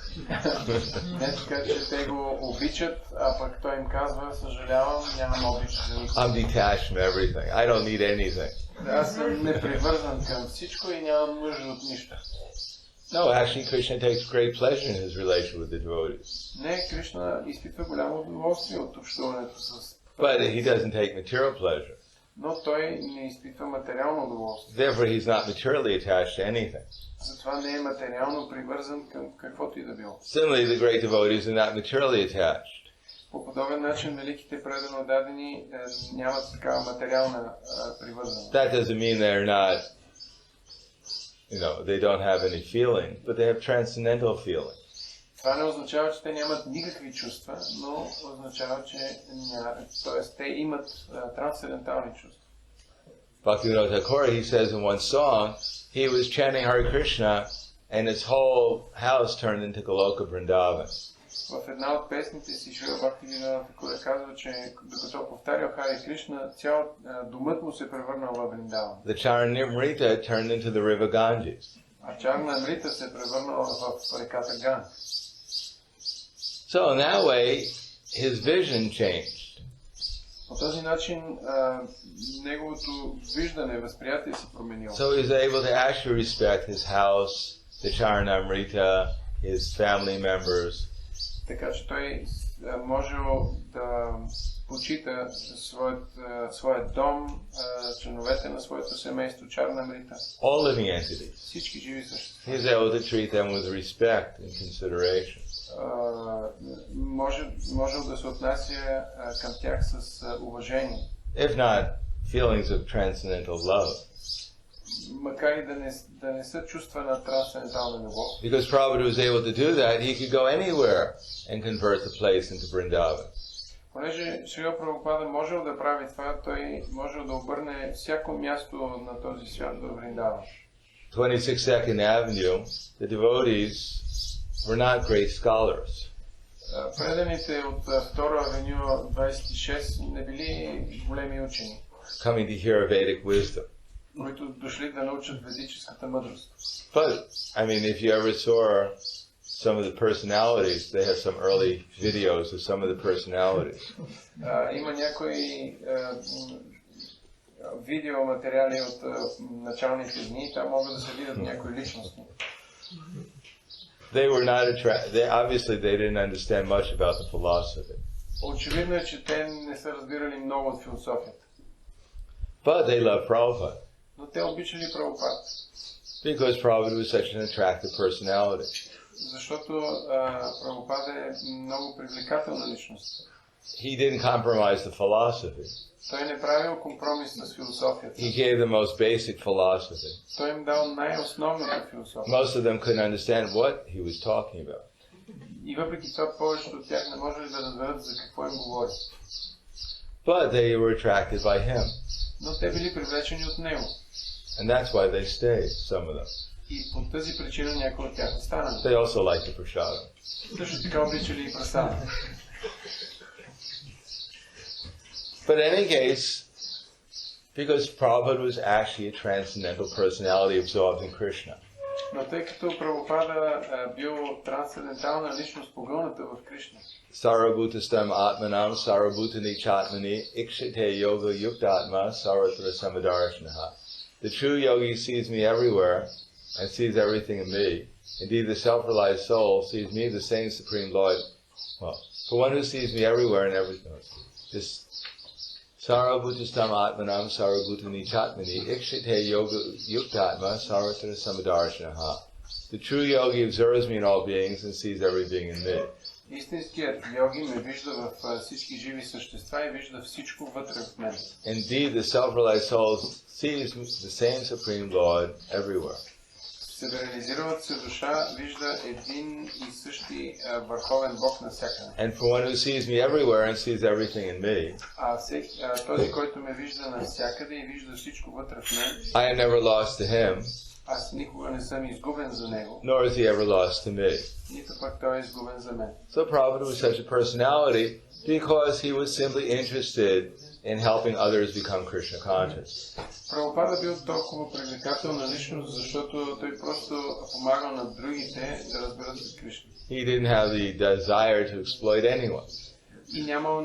Не така, че те го обичат, а пък той им казва, съжалявам, нямам обич за никого. I'm detached from everything. I don't need anything. Аз съм непривързан към всичко и нямам нужда от нищо. No, actually, Krishna takes great pleasure in his relation with the devotees. Не, Кришна изпитва голямо удоволствие от общуването с. But he doesn't take material pleasure. Но той не изпитва материално удоволствие. Therefore, he's not materially attached to anything. Затова не е материално привързан към каквото и да било. Similarly, the great devotees are not materially attached. По подобен начин великите предано дадени нямат такава материална привързаност. That doesn't mean they're not, they don't have any feeling, but they have transcendental feeling. Това не означава, че те нямат никакви чувства, но означава, че те имат трансцендентални чувства. Bhaktivinoda Thakur, he says in one song, he was chanting Hare Krishna and his whole house turned into Goloka Vrindavan. В една от песните си Шрила Прабхупада казва, че докато повтарял Харе Кришна, цял домът му се превърнал в Вриндаван. The Charnamrita turned into the river Ganges. А Чарнамрита се превърнала в реката Ган. So in that way, his vision changed. По този начин неговото виждане, възприятие се променило. So he was able to actually respect his house, the Charnamrita, his family members. Така че той можел да почита своят дом, членовете на своето семейство, Чарнамрита. All living entities. Всички живи същества. He was able to treat them with respect and consideration. Можел да се отнася към тях с уважение. If not feelings of transcendental love. Макар и да не са чувства на трансцендентална любов. Because Prabhupada was able to do that, he could go anywhere and convert the place into Vrindavan. Понеже Шрила Прабхупада можел да прави това, той можел да обърне всяко място на този свят до Вриндаван. 22nd Avenue, the devotees were not great scholars. Преданите от 2 авеню 26 не били големи учени. Coming to hear Vedic wisdom. Които дошли да научат ведическата мъдрост. But, if you ever saw some of the personalities, they have some early videos of some of the personalities. Има някои видеоматериали от началните дни, там могат да се видят някои личности. They were not obviously they didn't understand much about the philosophy. Очевидно е, че те не са разбирали много от философията. But they loved Prabhupada. Но те обичали Прабхупада. Because Prabhupada was such an attractive personality. Защото Прабхупада е много привлекателна личност. He didn't compromise the philosophy. Той не правил компромис с философията. He gave the most basic philosophy. Той им дал най-основната философия. Most of them couldn't understand what he was talking about. И въпреки това повечето от тях не можели да разберат за какво им говори. But they were attracted by him. Но те били привлечени от него. And that's why they stayed, some of them. И по тази причина някои от тях останали. They also liked the prasada. Също така обичали и прасада. But in any case, Because Prabhupada was actually a transcendental personality absorbed in Krishna. Но тъй като Прабхупада бил трансцендентална личност, погълната в Кришна. Sarvabhutastam atmanam sarvabhutani chatmani ikshite yoga yuktatma sarvatra samadarshanaha. The true yogi sees me everywhere and sees everything in me. Indeed, the self-realized soul sees me, the same Supreme Lord. Well, for one who sees me everywhere and everything. This Sarvabhutastam atmanam sarvabhutani chatmani ikshite yoga yuktatma sarvatra samadarshanaha. The true yogi observes me in all beings and sees every being in me. Истинският йоги ме вижда във всички живи същества и вижда всичко вътре в мен. Indeed, the self-realized soul sees the same Supreme Lord everywhere. Себереализиралата се душа вижда един и същи върховен Бог навсякъде. And for one who sees me everywhere and sees everything in me, Този, който ме вижда навсякъде и вижда всичко вътре в мен, I am never lost to him, аз никога не съм изгубен за него, nor is he ever lost to me. нито пък той е изгубен за мен. So Prabhupada was such a personality because he was simply interested in helping others become Krishna conscious. Прабхупада бил толкова привлекателна личност, защото той просто помагал на другите да разберат за Кришна. He didn't have the desire to exploit anyone. И нямал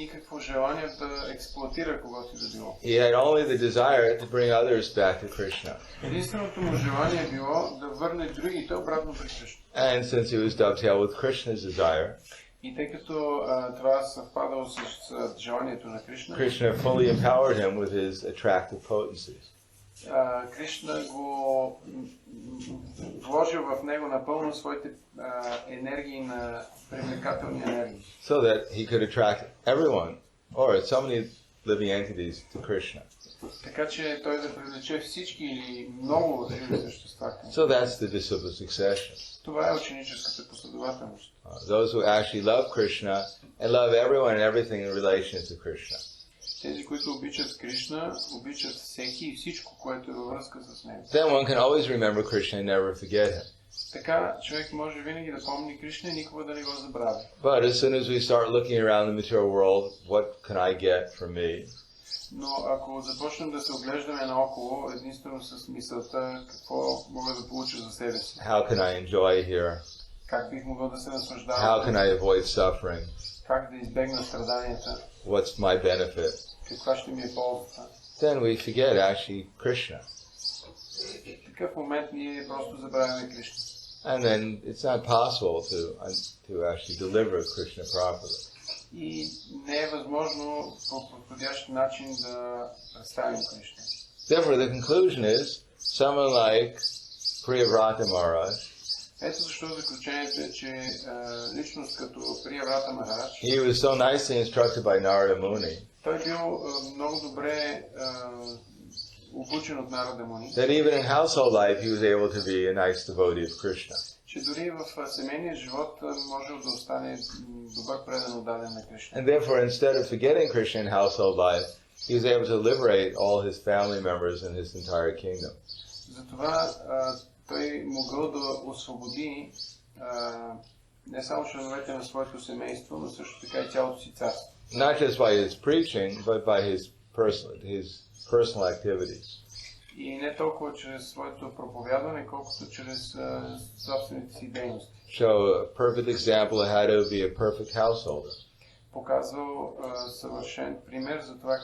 никакво желание да експлоатира когото да било. He had only the desire to bring others back to Krishna. Единственото му желание било да върне другите обратно при Кришна. And since he was dovetailed with Krishna's desire, И тъй като това съвпадало с желанието на Кришна, Krishna fully empowered him with his attractive potencies. Кришна го вложил в него напълно своите енергии на привлекателни енергии. So that he could attract everyone, or so many living entities, to Krishna. Така че той да привлече всички или много живи същества. So that's the disciple succession. Това е ученическата последователност. Those who actually love Krishna and love everyone and everything in relation to Krishna. Тези, които обичат Кришна, обичат всеки и всичко, което е във връзка с него. Then one can always remember Krishna and never forget him. Така човек може винаги да помни Кришна и никога да не го забрави. But as soon as we start looking around the material world, what can I get from me? Но ако започнем да се оглеждаме наоколо, единствено с мисълта какво мога да получа за себе си. How can I enjoy here? Как бих могъл да се наслаждавам? How can I avoid suffering? Как да избегна страданията? What's my benefit? Каква ще ми е ползата? Then we forget actually Krishna. В такъв момент ние просто забравяме Кришна. And then it's not possible to actually deliver Krishna properly. И не е възможно по подходящ начин да представим Кришна. Therefore, the conclusion is someone like Priyavrata Maharaj. Ето защо заключението е, че личност като Прияврата Махарадж, He was so nicely instructed by Narada Muni той бил много добре обучен от Нарада Муни, that even in household life he was able to be a nice devotee of Krishna. че дори в семейния живот може да остане добър предан отдаден на Кришна. And therefore, instead of forgetting Krishna in household life, he was able to liberate all his family members and his entire kingdom. Затова той могъл да освободи не само членовете на своето семейство, но също така и цялото си царство. Not just by his preaching, but by his personal activities. И не толкова чрез своето проповядване, колкото чрез собствените си дейности. Show a perfect example of how to be a perfect householder. Показвал съвършен пример за това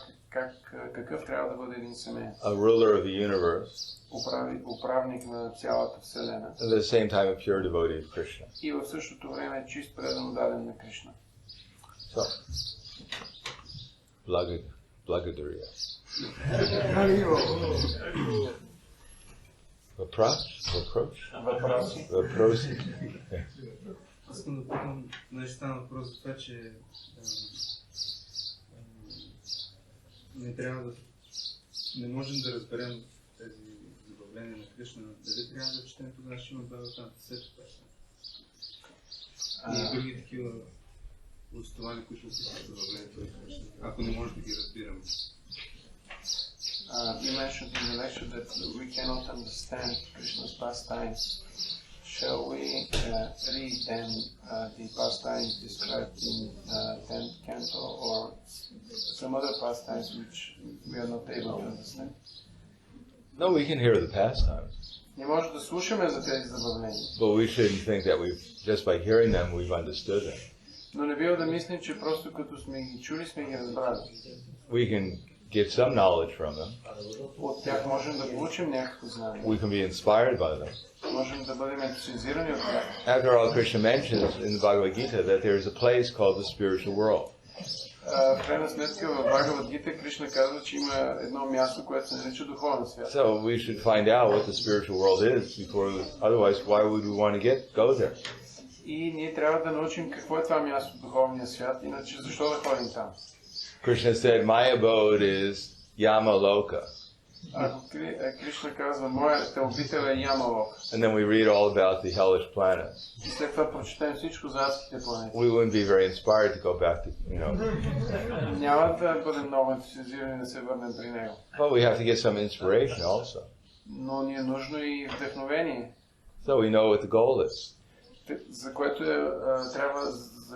какъв трябва да бъде един семейен. A ruler of the universe. Управник на цялата Вселена. At the same time, a pure devotee of Krishna. И в същото време чист предан даден на Кришна. So, Blagadariya. Въпроси? Искам да питам, не стана въпрос за това, че не можем да разберем тези забавления на Кришна. Дали трябва да четем тогава Шримад Бхагаватам, сето песен? И други такива уставани, които описват забавлението на Кришна, ако не може да ги разбираме. You mentioned in the lecture that we cannot understand Krishna's pastimes. Shall we read then the pastimes described in 10th canto or some other pastimes which we are not able to understand? No, we can hear the pastimes. Не може да слушаме за тези забавления. But we shouldn't think that just by hearing them, we've understood them. Но не бива да мислим, че просто като сме ги чули, сме ги разбрали. We can get some knowledge from them. От тях можем да получим някакво знание. We can be inspired by them. Можем да бъдем ентусиазирани от тях. After all, Krishna mentions in the Bhagavad Gita that there is a place called the spiritual world. В крайна сметка в Бхагавад Гита Кришна казва, че има едно място, което се нарича духовен свят. So we should find out what the spiritual world is before, otherwise why would we want to go there? И ние трябва да научим какво е това място в духовния свят, иначе защо да ходим там? Krishna said, my abode is Yamaloka. Ако Кришна казва, моята обител е Ямалока. And then we read all about the hellish planets. И след това прочетем всичко за адските планети. We wouldn't be very inspired to go back to, Няма да бъдем много ентусиазирани да се върнем при него. But we have to get some inspiration also. Но ни е нужно и вдъхновение. So we know what the goal is. За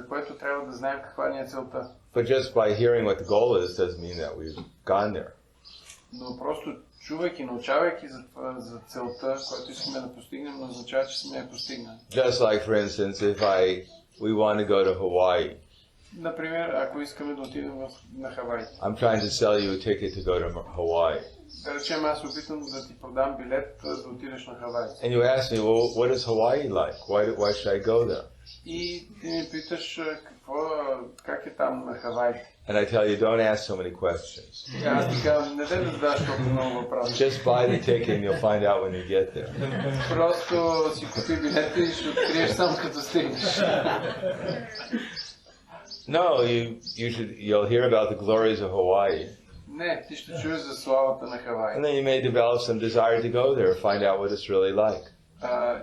което трябва да знаем каква ни е целта. But just by hearing what the goal is doesn't mean that we've gone there. Но просто чувайки, научавайки за целта, която искаме да постигнем, не означава, че сме я постигнали. Just like, for instance, if we want to go to Hawaii. Например, ако искаме да отидем на Хавай. I'm trying to sell you a ticket to go to Hawaii. Да речем, аз опитам да ти продам билет да отидеш на Хавай. And you ask me, well, what is Hawaii like? Why should I go there? И ти ми питаш как е там на Хавай. And I tell you, don't ask so many questions. Аз ти казвам, не дай да задаш толкова много въпроси. Just buy the ticket and you'll find out when you get there. Просто си купи билета и ще откриеш сам като стигнеш. No, you'll hear about the glories of Hawaii. Не, ти ще чуеш за славата на Хавай. And then you may develop some desire to go there and find out what it's really like.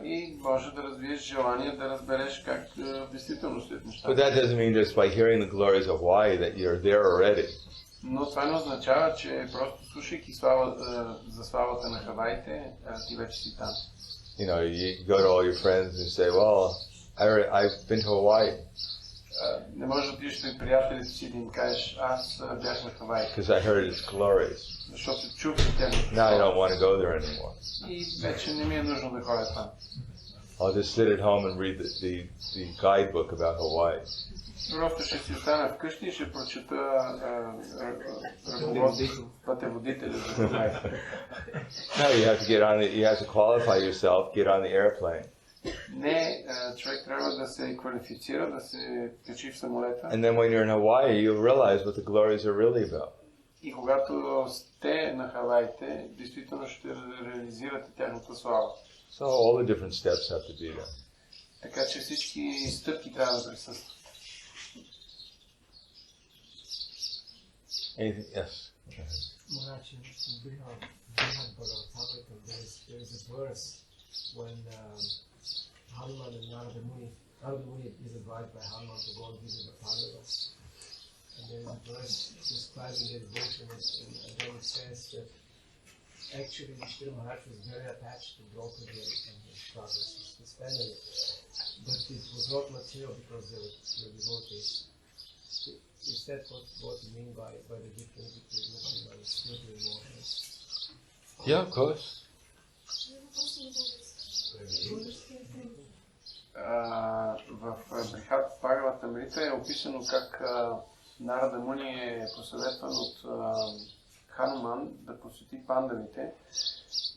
И може да развиеш желание да разбереш как действително стоят нещата. But that doesn't mean just by hearing the glories of Hawaii that you're there already. Но това не означава, че просто слушайки за славата на Хаваите, ти вече си там. You go to all your friends and say, well, I've been to Hawaii. Не можеш да отидеш при приятелите си да им кажеш, аз бях на Хавай. Because I heard its glories. Защото чух за тях. Now I don't want to go there anymore. И вече не ми е нужно да ходя там. I'll just sit at home and read the guidebook about Hawaii. Просто ще си остана вкъщи и ще прочета пътеводителя за Хавай. Now you have to qualify yourself, get on the airplane. Не, човек трябва да се квалифицира, да се качи в самолета. And then when you're in Hawaii, you'll realize what the glories are really about. И когато сте на Хаваите, действително ще реализирате тяхната слава. So all the different steps have to be there. Така че всички стъпки трябва да присъстват. Anything? Yes. Maharaj, in Brihad Bhagavatam, there is a verse when Hanuman and Narada Muni is advised by Hanuman to go and visit the Pandavas. And there is a verse describing their devotion, and then it says that actually Shri Maharaj was very attached to Draupadi and his brothers, his family, but it was not material because they were devotees. Is that what you mean by the difference between material and spiritual emotions? Yeah, of course. В Брихат Бхагаватамрита е описано как Нарада Муни е посъветван от Хануман да посети пандавите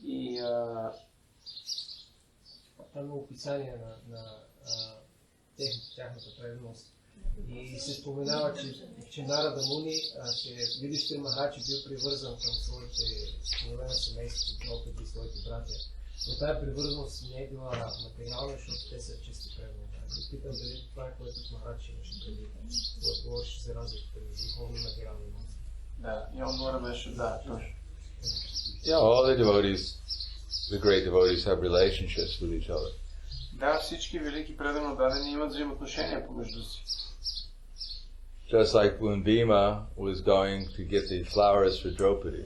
и там е описание на тяхната преданност. И се споменава, че Нарада Муни, че Юдиштир Махарадж е бил привързан към своите членове на семейството, Драупади и своите братя. Но тази привързаност не е била материална, защото те са чисти преданни. Питам дали това е, което Махарадж имаше преди, когато говореше за разликата между духовно и материална емоция. да, и отговора беше да, точно. Yeah, all the devotees, the great devotees, have relationships with each other. Да, всички велики предано дадени имат взаимоотношения помежду си. Just like when Bhima was going to get the flowers for Draupadi.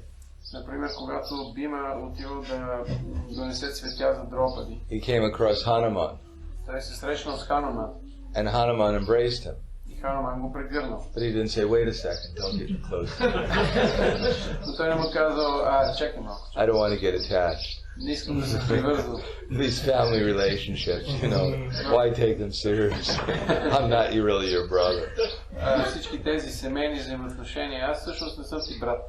Например, когато Бима отивал да донесе цветя за Дропади, he came across Hanuman, той се срещнал с Хануман and Hanuman embraced him. и Хануман го прегърнал. But he didn't say, wait a second, don't get too close to me. Но той не му казал, чакай малко, I don't want to get attached. не искам да се привързвам. These family relationships, why take them seriously? I'm not really your brother. Всички тези семейни взаимоотношения, аз всъщност не съм ти брат.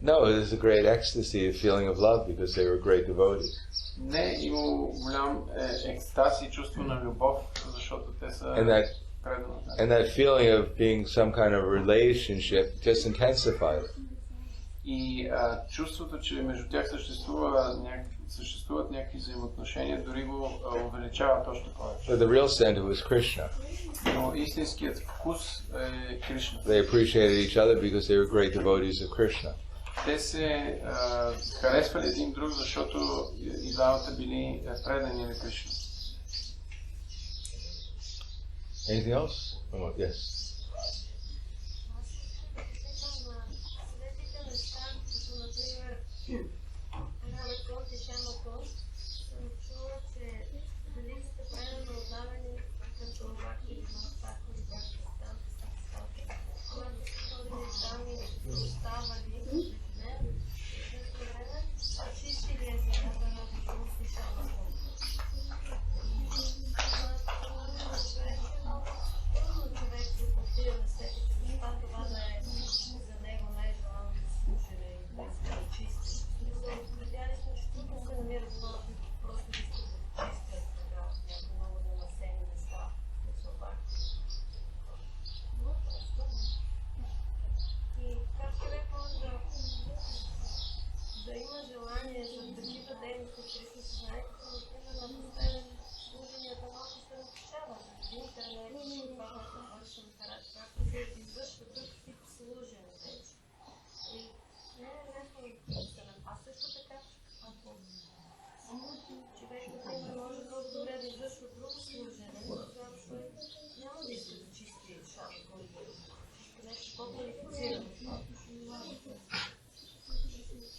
No, it is a great ecstasy, a feeling of love, because they were great devotees. Не, имало голям екстаз и чувство на любов, защото те са предани. And that feeling of being some kind of relationship just intensified it. И чувството, че между тях съществуват някакви взаимоотношения, дори го увеличават още повече. But the real center was Krishna. Но истинският вкус е Кришна. They appreciated each other because they were great devotees of Krishna. Те се харесвали един друг, защото и двамата били предани на Кришна. Anything else? Oh, yes.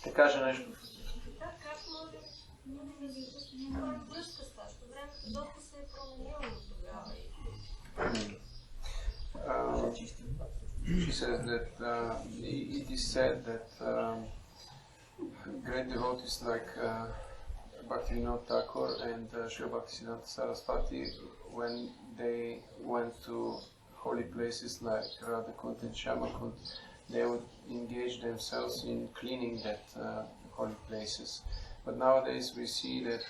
Ще кажа нещо. Как може връзка с това? Защото времето доста се е променило тогава. She says that it is said that great devotees like Bhaktivinoda Thakur and Srila Bhaktisiddhanta Saraswati, when they went to holy places like Radhakund and Shyamakund, they would engage themselves in cleaning that holy places. But nowadays we see that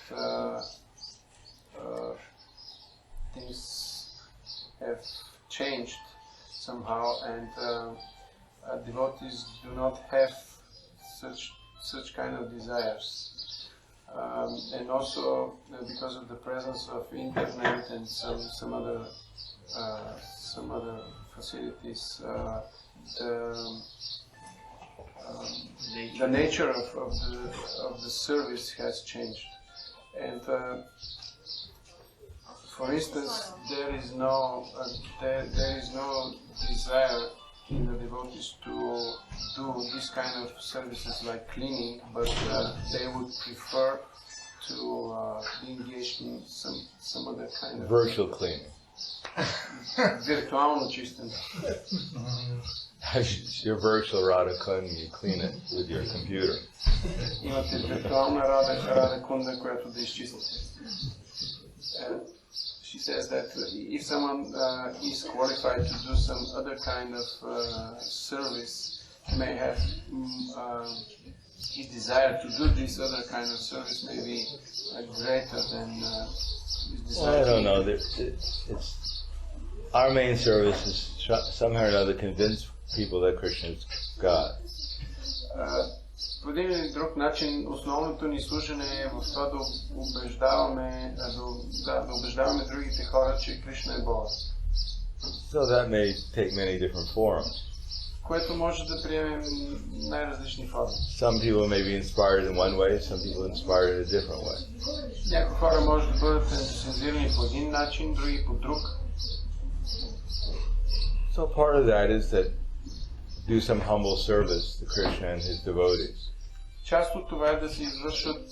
things have changed somehow, and devotees do not have such kind of desires. And also because of the presence of internet and some other facilities, the nature of the service has changed. And for instance, there is no desire in the devotees to do this kind of services like cleaning, but they would prefer to be engaged in some other kind of virtual cleaning. Virtuално чистене. Your virtual Radhakund, you clean it with your computer. Имате виртуална Радхакунда, която да изчистите. She says that if someone is qualified to do some other kind of service, may have his desire to do this other kind of service may be greater than his desire. I don't know. It's our main service is somehow or another convince people that Krishna is God. По един или друг начин основното ни служене е в това да убеждаваме другите хора, че Кришна е Бог. So that may take many different forms. Което може да приемем най-различни форми. Some people may be inspired in one way, some people inspired in a different way. Някои хора може да бъдат ентусиазирани по един начин, други по друг. So part of that is that do some humble service to Krishna and his devotees. част от това е да се извършват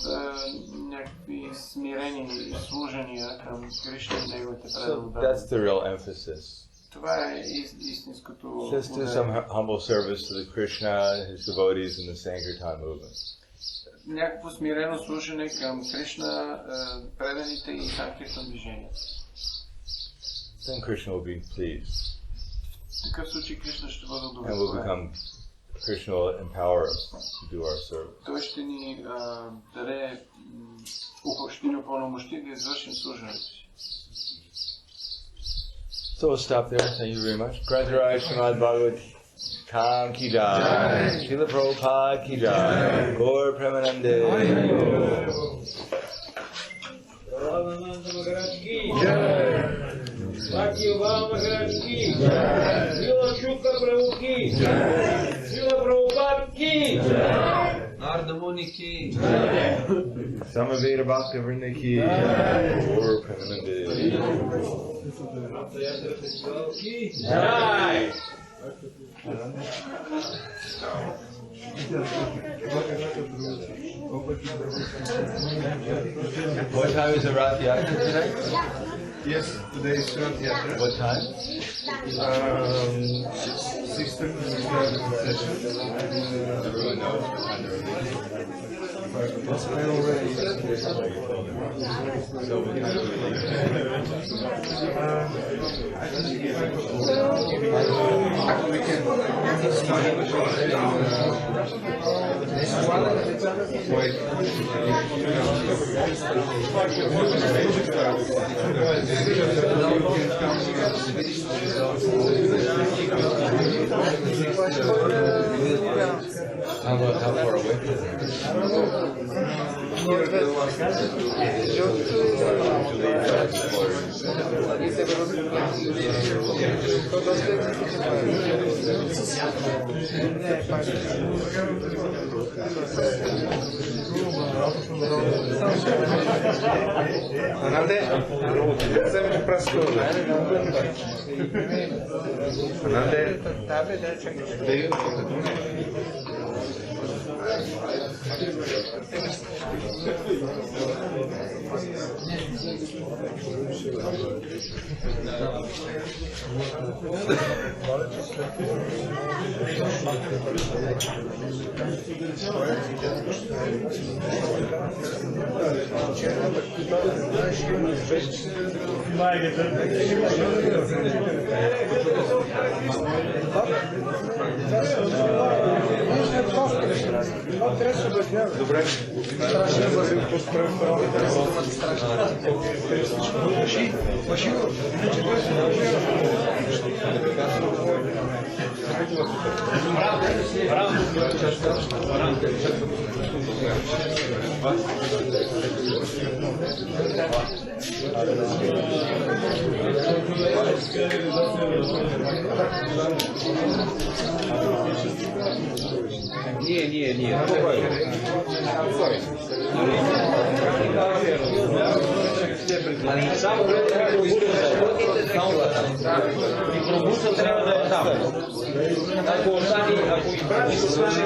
някакви смирени служения към Кришна и неговите So преданни. that's the real emphasis. Това е истинското Just do some humble service to the Krishna, his devotees, and the Sankirtan movement. някакво смирено слушане към Кришна, преданите и Санкиртан движението. Then Krishna will be pleased. В такъв случай Кришна ще бъде And we'll удовлетворен. become, Krishna will empower us to do our service. Той ще ни даде, ще ни упълномощи да извършим служенето си. So we'll stop there. Thank you very much. Grandharaj Srimad Bhagavad Tam ki jai. Srila Prabhupada ki jai. Gaur Premanande. Prahladananda Maharaj ki jai. Bhakti Obama Maharaj ki jai. Srila Shukla Prabhu ki jai. Srila Prabhupada ki jai. Narada Muni ki jai. Samaveda Bhakti Vrinda ki jai. Gaur Premanande. Jai. What time is the Rath Yatra today? Yes, today is Rath Yatra. What time? 6:30 session. Everyone knows what time they're leaving. So what time are we How far away? Добре. Не. Само пробуца трябва да е там. Ако остане, ако изправи се свърши,